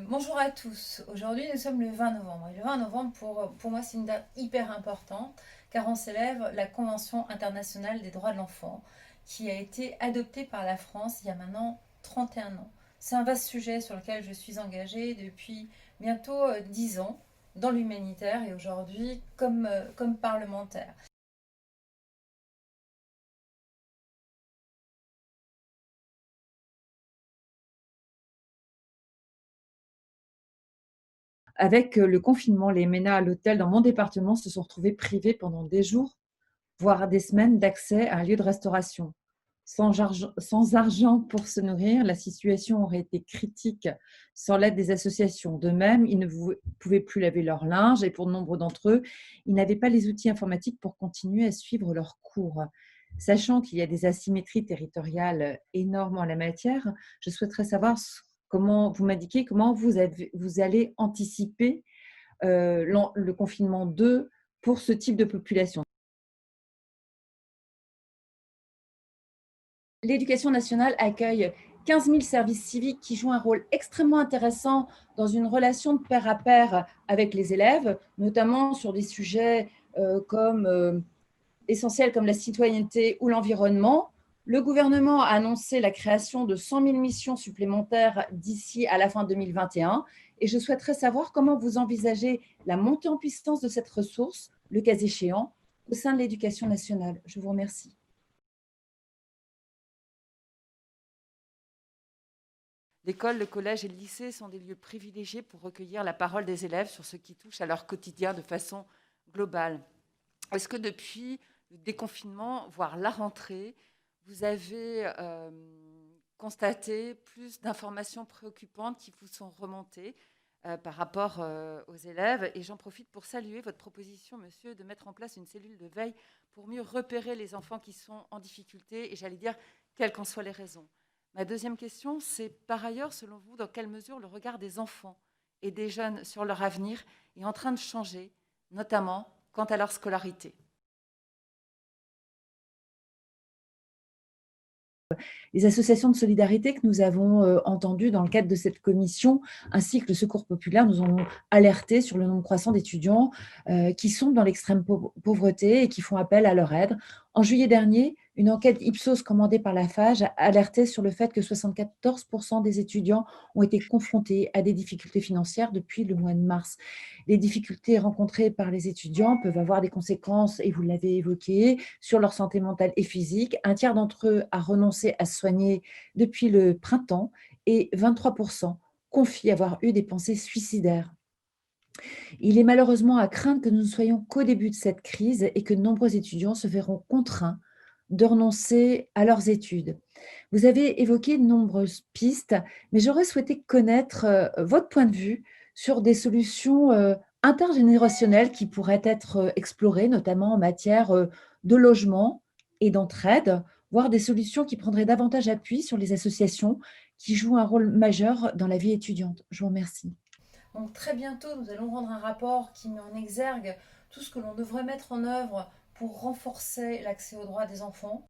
Bonjour à tous. Aujourd'hui, nous sommes le 20 novembre. Et le 20 novembre, pour moi, c'est une date hyper importante car on célèbre la Convention internationale des droits de l'enfant qui a été adoptée par la France il y a maintenant 31 ans. C'est un vaste sujet sur lequel je suis engagée depuis bientôt 10 ans dans l'humanitaire et aujourd'hui comme parlementaire. Avec le confinement, les MENA à l'hôtel dans mon département se sont retrouvés privés pendant des jours, voire des semaines, d'accès à un lieu de restauration. Sans argent pour se nourrir, la situation aurait été critique sans l'aide des associations. De même, ils ne pouvaient plus laver leur linge et pour nombre d'entre eux, ils n'avaient pas les outils informatiques pour continuer à suivre leurs cours. Sachant qu'il y a des asymétries territoriales énormes en la matière, je souhaiterais savoir comment vous m'indiquez comment vous allez anticiper le confinement 2 pour ce type de population. L'éducation nationale accueille 15 000 services civiques qui jouent un rôle extrêmement intéressant dans une relation de pair à pair avec les élèves, notamment sur des sujets comme essentiels comme la citoyenneté ou l'environnement. Le gouvernement a annoncé la création de 100 000 missions supplémentaires d'ici à la fin 2021 et je souhaiterais savoir comment vous envisagez la montée en puissance de cette ressource, le cas échéant, au sein de l'éducation nationale. Je vous remercie. L'école, le collège et le lycée sont des lieux privilégiés pour recueillir la parole des élèves sur ce qui touche à leur quotidien de façon globale. Est-ce que depuis le déconfinement, voire la rentrée, vous avez constaté plus d'informations préoccupantes qui vous sont remontées par rapport aux élèves? Et j'en profite pour saluer votre proposition, monsieur, de mettre en place une cellule de veille pour mieux repérer les enfants qui sont en difficulté, et j'allais dire, quelles qu'en soient les raisons. Ma deuxième question, c'est par ailleurs, selon vous, dans quelle mesure le regard des enfants et des jeunes sur leur avenir est en train de changer, notamment quant à leur scolarité? Les associations de solidarité que nous avons entendues dans le cadre de cette commission, ainsi que le Secours populaire, nous ont alerté sur le nombre croissant d'étudiants qui sont dans l'extrême pauvreté et qui font appel à leur aide. En juillet dernier, une enquête Ipsos commandée par la FAGE alertait sur le fait que 74% des étudiants ont été confrontés à des difficultés financières depuis le mois de mars. Les difficultés rencontrées par les étudiants peuvent avoir des conséquences, et vous l'avez évoqué, sur leur santé mentale et physique. Un tiers d'entre eux a renoncé à se soigner depuis le printemps et 23% confient avoir eu des pensées suicidaires. Il est malheureusement à craindre que nous ne soyons qu'au début de cette crise et que de nombreux étudiants se verront contraints de renoncer à leurs études. Vous avez évoqué de nombreuses pistes, mais j'aurais souhaité connaître votre point de vue sur des solutions intergénérationnelles qui pourraient être explorées, notamment en matière de logement et d'entraide, voire des solutions qui prendraient davantage appui sur les associations qui jouent un rôle majeur dans la vie étudiante. Je vous remercie. Donc très bientôt, nous allons rendre un rapport qui met en exergue tout ce que l'on devrait mettre en œuvre pour renforcer l'accès aux droits des enfants.